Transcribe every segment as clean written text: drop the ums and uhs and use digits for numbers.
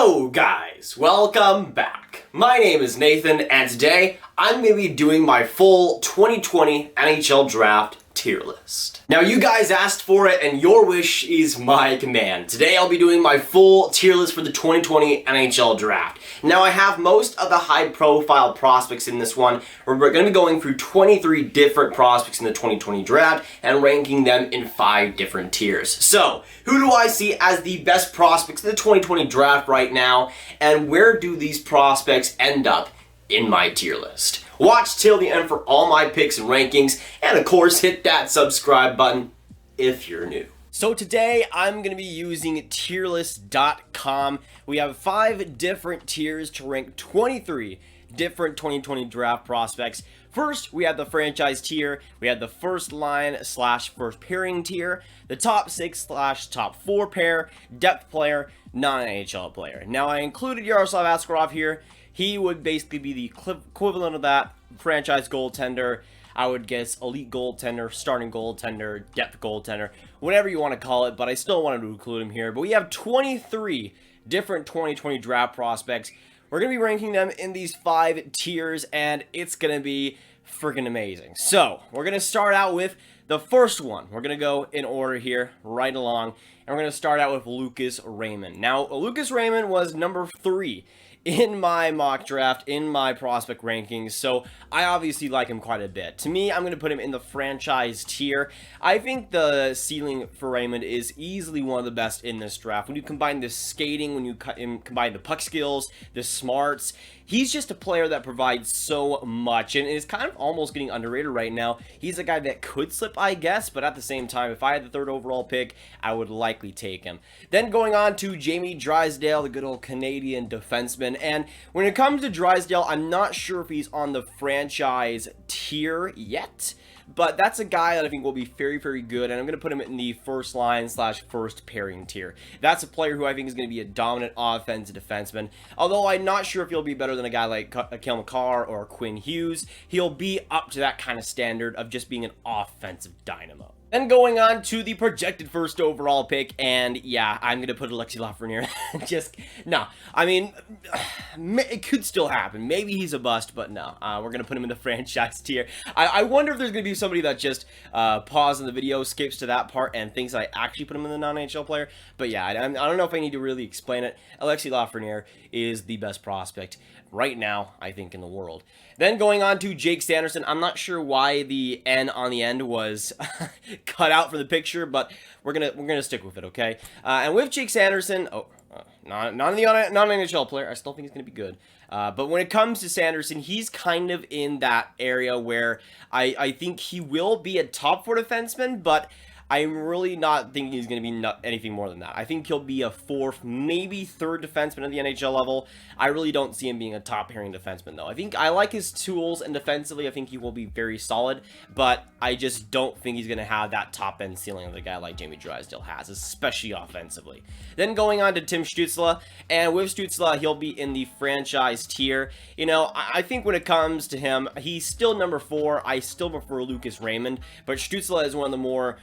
Yo guys, welcome back. My name is Nathan and today I'm going to be doing my full 2020 NHL Draft tier list. Now you guys asked for it and your wish is my command. Today I'll be doing my full tier list for the 2020 NHL Draft. Now I have most of the high profile prospects in this one. We're going to be going through 23 different prospects in the 2020 Draft and ranking them in 5 different tiers. So who do I see as the best prospects in the 2020 Draft right now, and where do these prospects end up in my tier list? Watch till the end for all my picks and rankings, and of course hit that subscribe button if you're new. So today I'm going to be using tierlist.com. We have 5 different tiers to rank 23 different 2020 draft prospects. First, we have the franchise tier, we have the first line / first pairing tier, the top 6 / top 4 pair, depth player, non-NHL player. Now I included Yaroslav Askarov here. He would basically be the equivalent of that franchise goaltender. I would guess elite goaltender, starting goaltender, depth goaltender, whatever you want to call it, but I still wanted to include him here. But we have 23 different 2020 draft prospects. We're going to be ranking them in these 5 tiers, and it's going to be freaking amazing. So, we're going to start out with the first one. We're going to go in order here, right along, and we're going to start out with Lucas Raymond. Now, Lucas Raymond was number 3 in my mock draft, in my prospect rankings, so I obviously like him quite a bit. To me, I'm going to put him in the franchise tier. I think the ceiling for Raymond is easily one of the best in this draft. When you combine the skating, when you combine the puck skills, the smarts, he's just a player that provides so much and is kind of almost getting underrated right now. He's a guy that could slip, I guess, but at the same time, if I had the 3rd overall pick, I would likely take him. Then going on to Jaime Drysdale, the good old Canadian defenseman. And when it comes to Drysdale, I'm not sure if he's on the franchise tier yet, but that's a guy that I think will be very, very good, and I'm going to put him in the first line / first pairing tier. That's a player who I think is going to be a dominant offensive defenseman, although I'm not sure if he'll be better than a guy like Cale Makar or Quinn Hughes. He'll be up to that kind of standard of just being an offensive dynamo. Then going on to the projected 1st overall pick, and yeah, I'm going to put Alexis Lafreniere. No. I mean, it could still happen. Maybe he's a bust, but no. We're going to put him in the franchise tier. I wonder if there's going to be somebody that just pauses the video, skips to that part, and thinks I actually put him in the non-NHL player. But yeah, I don't know if I need to really explain it. Alexis Lafreniere is the best prospect right now, I think, in the world. Then going on to Jake Sanderson. I'm not sure why the N on the end was cut out for the picture, but we're gonna stick with it, okay? And with Jake Sanderson, not the non-NHL player. I still think he's gonna be good. But when it comes to Sanderson, he's kind of in that area where I think he will be a top 4 defenseman, but I'm really not thinking he's going to be anything more than that. I think he'll be a 4th, maybe 3rd defenseman at the NHL level. I really don't see him being a top pairing defenseman, though. I like his tools, and defensively, I think he will be very solid, but I just don't think he's going to have that top-end ceiling of the guy like Jaime Drysdale has, especially offensively. Then going on to Tim Stutzle, and with Stutzle, he'll be in the franchise tier. You know, I think when it comes to him, he's still number 4. I still prefer Lucas Raymond, but Stutzle is one of the more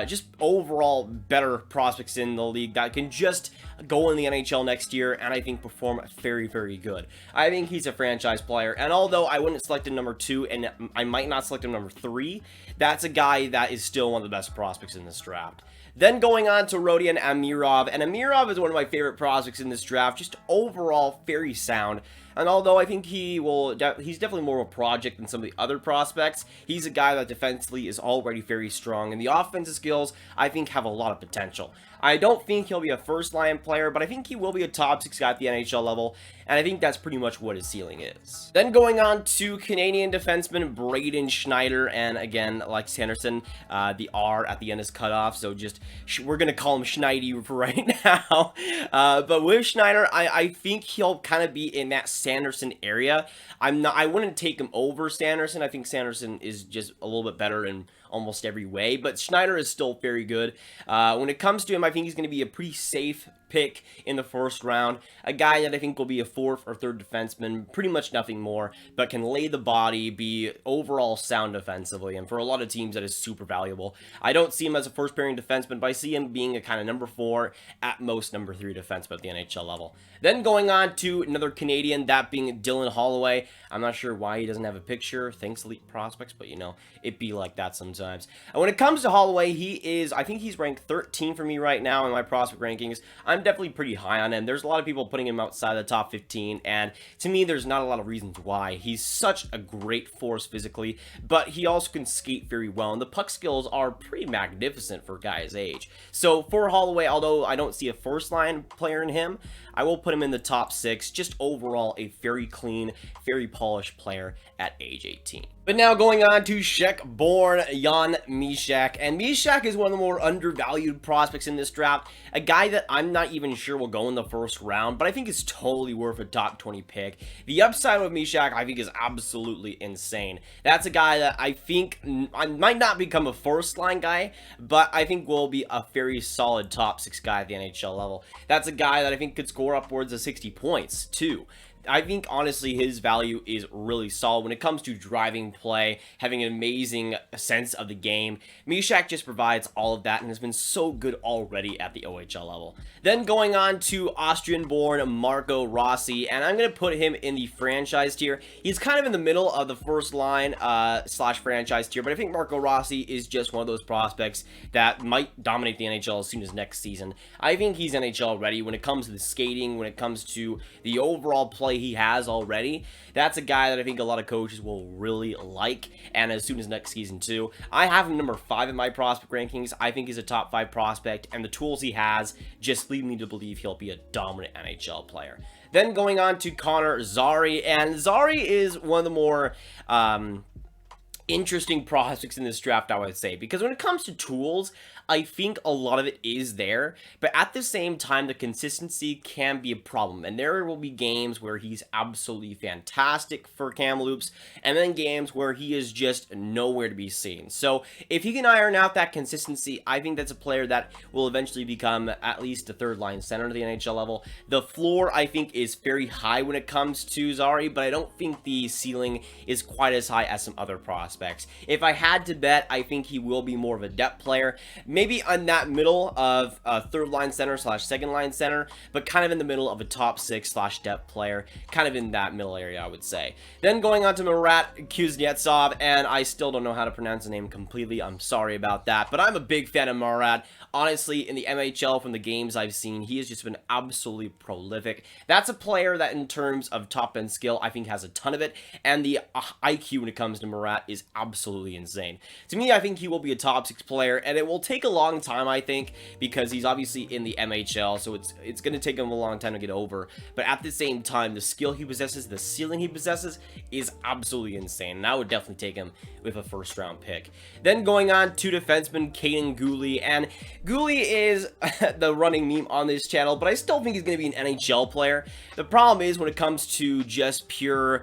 just overall better prospects in the league that can just go in the NHL next year and I think perform very, very good. I think he's a franchise player, and although I wouldn't select him number 2 and I might not select him number 3, that's a guy that is still one of the best prospects in this draft. Then going on to Rodion Amirov, and Amirov is one of my favorite prospects in this draft, just overall very sound. And although I think he's definitely more of a project than some of the other prospects, he's a guy that defensively is already very strong, and the offensive skills, I think, have a lot of potential. I don't think he'll be a first-line player, but I think he will be a top 6 guy at the NHL level, and I think that's pretty much what his ceiling is. Then going on to Canadian defenseman Braden Schneider, and again, like Sanderson, the R at the end is cut off, so just, we're going to call him Schneidi for right now. But with Schneider, I think he'll kind of be in that Sanderson area. I wouldn't take him over Sanderson. I think Sanderson is just a little bit better in almost every way, but Schneider is still very good. When it comes to him, I think he's going to be a pretty safe pick in the first round, a guy that I think will be a fourth or third defenseman, pretty much nothing more, but can lay the body, be overall sound defensively, and for a lot of teams that is super valuable. I don't see him as a first pairing defenseman, but I see him being a kind of number 4, at most number 3 defenseman at the NHL level. Then going on to another Canadian, that being Dylan Holloway. I'm not sure why he doesn't have a picture, thanks Elite Prospects, but you know, it be like that sometimes. And when it comes to Holloway, I think he's ranked 13 for me right now in my prospect rankings. I'm definitely pretty high on him. There's a lot of people putting him outside the top 15, and to me, there's not a lot of reasons why. He's such a great force physically, but he also can skate very well, and the puck skills are pretty magnificent for a guy his age. So for Holloway, although I don't see a first-line player in him, I will put him in the top 6, just overall a very clean, very polished player at age 18. But now going on to Czech-born Jan Mysak, and Mysak is one of the more undervalued prospects in this draft, a guy that I'm not even sure will go in the first round, but I think is totally worth a top 20 pick. The upside of Mysak, I think, is absolutely insane. That's a guy that I think might not become a first-line guy, but I think will be a very solid top 6 guy at the NHL level. That's a guy that I think could score upwards of 60 points, too. I think, honestly, his value is really solid when it comes to driving play, having an amazing sense of the game. Mysak just provides all of that and has been so good already at the OHL level. Then going on to Austrian-born Marco Rossi, and I'm going to put him in the franchise tier. He's kind of in the middle of the first line slash franchise tier, but I think Marco Rossi is just one of those prospects that might dominate the NHL as soon as next season. I think he's NHL ready when it comes to the skating, when it comes to the overall play he has already. That's a guy that I think a lot of coaches will really like, and as soon as next season too. I have him number 5 in my prospect rankings. I think he's a top 5 prospect, and the tools he has just lead me to believe he'll be a dominant NHL player. Then going on to Connor Zary, and Zary is one of the more interesting prospects in this draft, I would say, because when it comes to tools, I think a lot of it is there, but at the same time, the consistency can be a problem, and there will be games where he's absolutely fantastic for Kamloops, and then games where he is just nowhere to be seen. So if he can iron out that consistency, I think that's a player that will eventually become at least a third-line center to the NHL level. The floor, I think, is very high when it comes to Zary, but I don't think the ceiling is quite as high as some other prospects. If I had to bet, I think he will be more of a depth player, maybe on that middle of a third-line center slash second-line center, but kind of in the middle of a top 6 slash depth player, kind of in that middle area, I would say. Then going on to Marat Kuznetsov, and I still don't know how to pronounce the name completely. I'm sorry about that, but I'm a big fan of Marat. Honestly, in the MHL, from the games I've seen, he has just been absolutely prolific. That's a player that, in terms of top-end skill, I think has a ton of it, and the IQ when it comes to Marat is absolutely insane. To me, I think he will be a top 6 player, and it will take a long time, I think, because he's obviously in the MHL, so it's going to take him a long time to get over, but at the same time, the skill he possesses, the ceiling he possesses, is absolutely insane, and I would definitely take him with a first-round pick. Then going on to defenseman Qian Gu Li, and Gu Li is the running meme on this channel, but I still think he's going to be an NHL player. The problem is, when it comes to just pure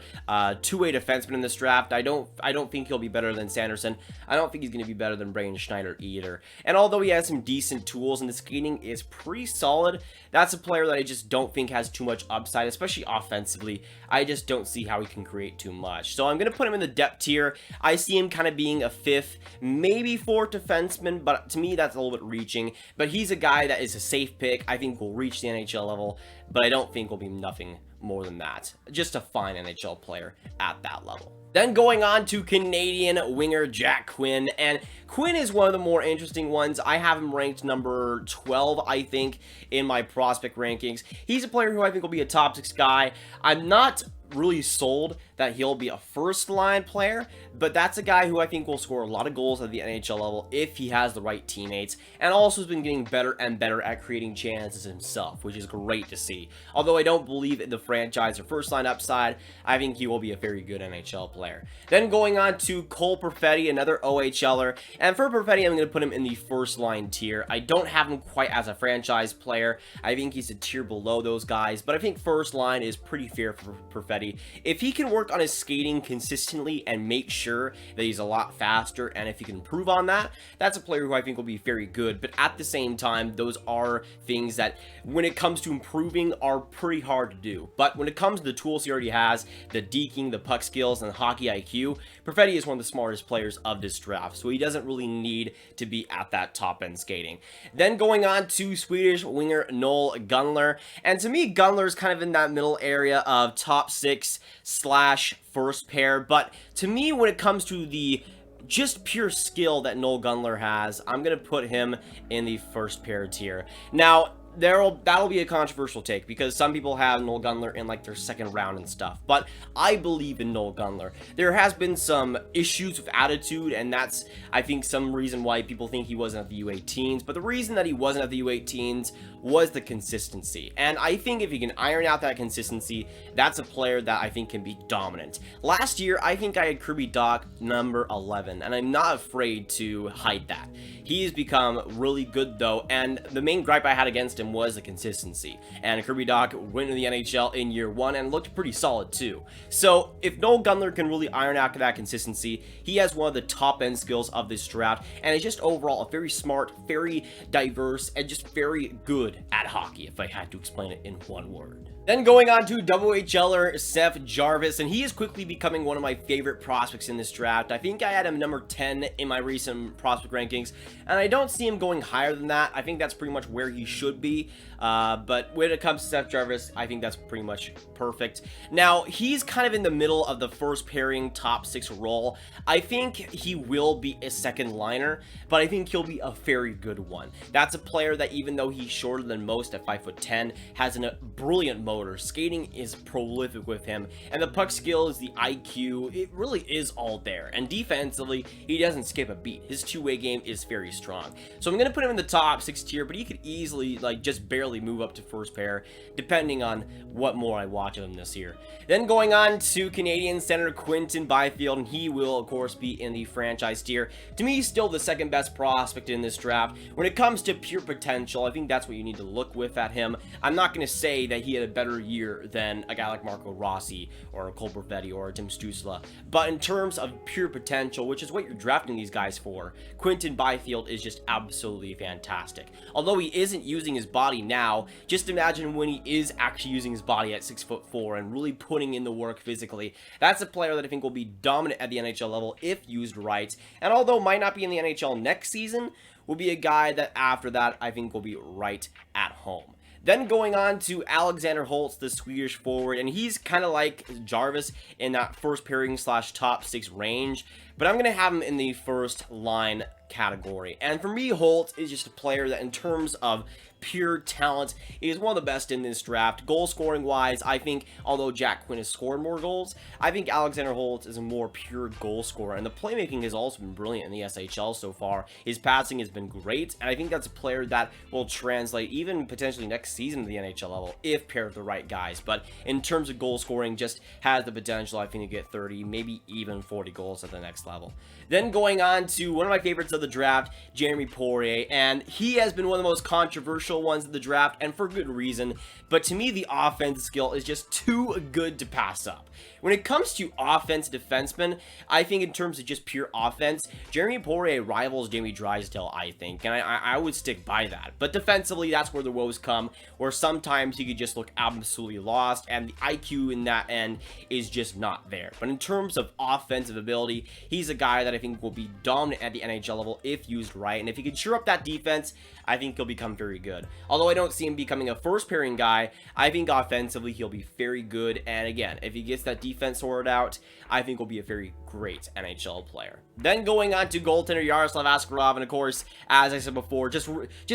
two-way defenseman in this draft, I don't think he'll be better than Sanderson. I don't think he's going to be better than Braden Schneider either. And although he has some decent tools and the skating is pretty solid, that's a player that I just don't think has too much upside, especially offensively. I just don't see how he can create too much. So I'm going to put him in the depth tier. I see him kind of being a 5th, maybe 4th defenseman, but to me that's a little bit reaching. But he's a guy that is a safe pick. I think will reach the NHL level, but I don't think will be nothing more than that. Just a fine NHL player at that level. Then going on to Canadian winger Jack Quinn, and Quinn is one of the more interesting ones. I have him ranked number 12, I think, in my prospect rankings. He's a player who I think will be a top 6 guy. I'm not really sold that he'll be a first-line player, but that's a guy who I think will score a lot of goals at the NHL level if he has the right teammates, and also has been getting better and better at creating chances himself, which is great to see. Although I don't believe in the franchise or first-line upside, I think he will be a very good NHL player. Then going on to Kol Perfetti, another OHLer, and for Perfetti, I'm going to put him in the first-line tier. I don't have him quite as a franchise player. I think he's a tier below those guys, but I think first-line is pretty fair for Perfetti Perfetti. If he can work on his skating consistently and make sure that he's a lot faster, and if he can improve on that, that's a player who I think will be very good. But at the same time, those are things that, when it comes to improving, are pretty hard to do. But when it comes to the tools he already has, the deking, the puck skills, and the hockey IQ, Perfetti is one of the smartest players of this draft, so he doesn't really need to be at that top-end skating. Then going on to Swedish winger Noel Gunler, and to me, Gunler's kind of in that middle area of top 6 / first pair, but to me, when it comes to the just pure skill that Noel Gunler has, I'm going to put him in the first pair tier. Now, that'll be a controversial take, because some people have Noel Gunler in like their second round and stuff, but I believe in Noel Gunler. There has been some issues with attitude, and that's, I think, some reason why people think he wasn't at the U18s, but the reason that he wasn't at the U18s was the consistency, and I think if he can iron out that consistency, that's a player that I think can be dominant. Last year, I think I had Kirby Dach number 11, and I'm not afraid to hide that. He has become really good though, and the main gripe I had against him was the consistency, and Kirby Dach went to the NHL in year 1 and looked pretty solid too. So if Noel Gunler can really iron out that consistency, he has one of the top end skills of this draft, and is just overall a very smart, very diverse, and just very good at hockey, if I had to explain it in one word. Then going on to WHLer Saif Jarvis, and he is quickly becoming one of my favorite prospects in this draft. I think I had him number 10 in my recent prospect rankings, and I don't see him going higher than that. I think that's pretty much where he should be, but when it comes to Saif Jarvis, I think that's pretty much perfect. Now, he's kind of in the middle of the first pairing top 6 role. I think he will be a second liner, but I think he'll be a very good one. That's a player that, even though he's shorter than most at 5'10", has a brilliant motor. Skating is prolific with him, and the puck skills, the IQ, it really is all there. And defensively, he doesn't skip a beat. His two-way game is very strong. So I'm going to put him in the top 6 tier, but he could easily, like, just barely move up to first pair, depending on what more I watch of him this year. Then going on to Canadian center Quinton Byfield, and he will, of course, be in the franchise tier. To me, he's still the second best prospect in this draft. When it comes to pure potential, I think that's what you need to look with at him. I'm not going to say that he had a better year than a guy like Marco Rossi or Kol Perfetti or Tim Stutzle, but in terms of pure potential, which is what you're drafting these guys for, Quinton Byfield is just absolutely fantastic. Although he isn't using his body now, just imagine when he is actually using his body at 6'4" and really putting in the work physically. That's a player that I think will be dominant at the NHL level if used right, and although might not be in the NHL next season, will be a guy that after that I think will be right at home. Then going on to Alexander Holt, the Swedish forward, and he's kind of like Jarvis in that first pairing / top 6 range, but I'm going to have him in the first line category. And for me, Holt is just a player that, in terms of pure talent, is one of the best in this draft. Goal scoring wise, I think, although Jack Quinn has scored more goals, I think Alexander Holt is a more pure goal scorer, and the playmaking has also been brilliant in the SHL so far. His passing has been great, and I think that's a player that will translate even potentially next season to the NHL level if paired with the right guys. But in terms of goal scoring, just has the potential, I think, to get 30, maybe even 40 goals at the next level. Then going on to one of my favorites of the draft, Jeremy Poirier, and he has been one of the most controversial ones of the draft, and for good reason, but to me the offensive skill is just too good to pass up. When it comes to offense defensemen, I think in terms of just pure offense, Jeremy Poirier rivals Jaime Drysdale, I think, and I would stick by that. But defensively, that's where the woes come, where sometimes he could just look absolutely lost, and the IQ in that end is just not there. But in terms of offensive ability, he's a guy that I think will be dominant at the NHL level if used right, and if he can shore up that defense, I think he'll become very good. Although I don't see him becoming a first pairing guy, I think offensively he'll be very good, and again, if he gets that defense sorted out, I think he'll be a very great NHL player. Then going on to goaltender Yaroslav Askarov, and of course, as I said before, just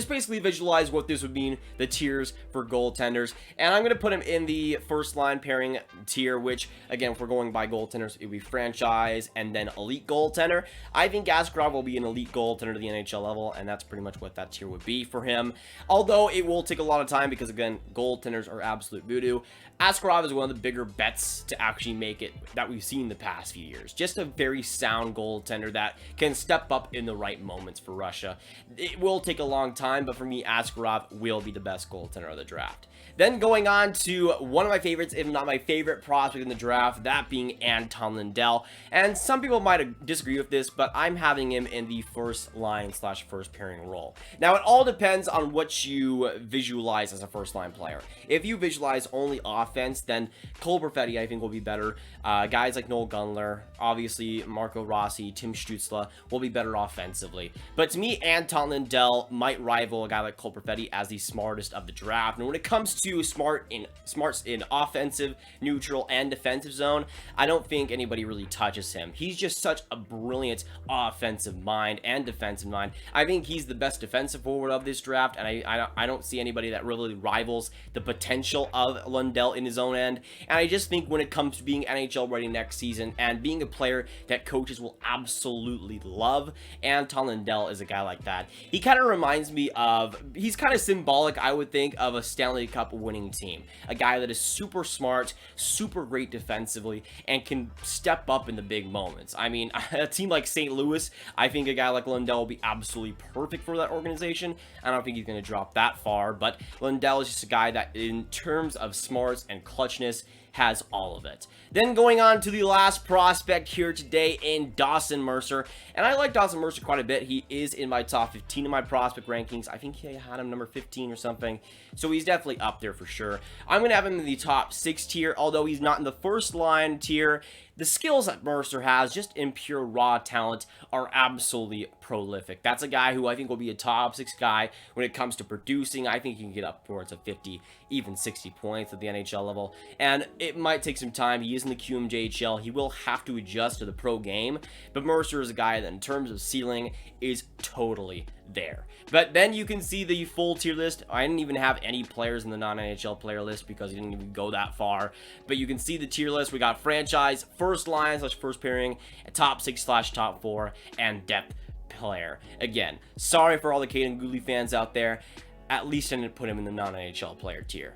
basically visualize what this would mean, the tiers for goaltenders, and I'm going to put him in the first line pairing tier, which, again, if we're going by goaltenders, it would be franchise and then elite goaltender. I think Askarov will be an elite elite goaltender to the NHL level, and that's pretty much what that tier would be for him. Although it will take a lot of time because, again, goaltenders are absolute voodoo. Askarov is one of the bigger bets to actually make it that we've seen the past few years. Just a very sound goaltender that can step up in the right moments for Russia. It will take a long time, but for me, Askarov will be the best goaltender of the draft. Then going on to one of my favorites, if not my favorite prospect in the draft, that being Anton Lundell. And some people might disagree with this, but I'm having him in the first line / first pairing role. Now, it all depends on what you visualize as a first line player. If you visualize only offense, then Kol Perfetti, I think, will be better. Guys like Noel Gunler, obviously Marco Rossi, Tim Stutzle will be better offensively. But to me, Anton Lundell might rival a guy like Kol Perfetti as the smartest of the draft. And when it comes to smarts in offensive, neutral, and defensive zone, I don't think anybody really touches him. He's just such a brilliant offensive mind and defensive mind. I think he's the best defensive forward of this draft, and I don't see anybody that really rivals the potential of Lundell in his own end. And I just think when it comes to being NHL ready next season and being a player that coaches will absolutely love, Anton Lundell is a guy like that. He kind of reminds me of, he's kind of symbolic, I would think, of a Stanley Cup winning team. A guy that is super smart, super great defensively, and can step up in the big moments. I mean, a team like St. Louis, I think a guy like Lundell will be absolutely perfect for that organization. I don't think he's going to drop that far, but Lundell is just a guy that, in terms of smarts and clutchness, has all of it. Then going on to the last prospect here today in Dawson Mercer. And I like Dawson Mercer quite a bit. He is in my top 15 of my prospect rankings. I think he had him number 15 or something. So he's definitely up there for sure. I'm going to have him in the top 6 tier, although he's not in the first line tier. The skills that Mercer has, just in pure raw talent, are absolutely prolific. That's a guy who I think will be a top 6 guy when it comes to producing. I think he can get upwards of 50, even 60 points at the NHL level. And it might take some time. He is in the QMJHL. He will have to adjust to the pro game. But Mercer is a guy that, in terms of ceiling, is totally there. But then you can see the full tier list. I didn't even have any players in the non-NHL player list because he didn't even go that far. But you can see the tier list. We got franchise, first line / first pairing, top 6 / top 4, and depth player. Again, sorry for all the Qian Gu Li fans out there. At least I didn't put him in the non-NHL player tier.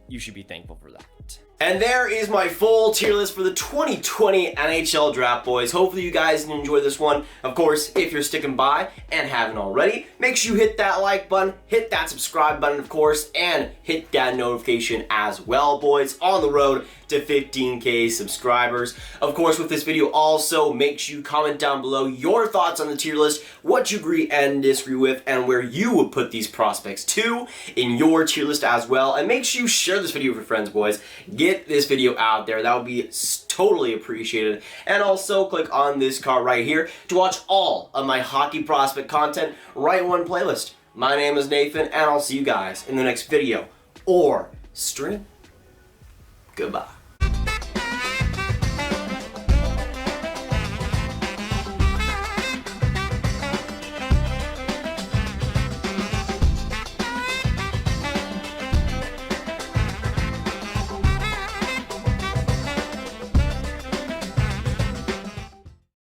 You should be thankful for that. And there is my full tier list for the 2020 NHL Draft, boys. Hopefully you guys enjoy this one. Of course, if you're sticking by and haven't already, make sure you hit that like button, hit that subscribe button, of course, and hit that notification as well, boys. On the road to 15K subscribers. Of course, with this video also, make sure you comment down below your thoughts on the tier list, what you agree and disagree with, and where you would put these prospects to in your tier list as well. And make sure you share this video with your friends, boys. Get this video out there. That would be totally appreciated. And also click on this card right here to watch all of my hockey prospect content right in one playlist. My name is Nathan, and I'll see you guys in the next video or stream. Goodbye.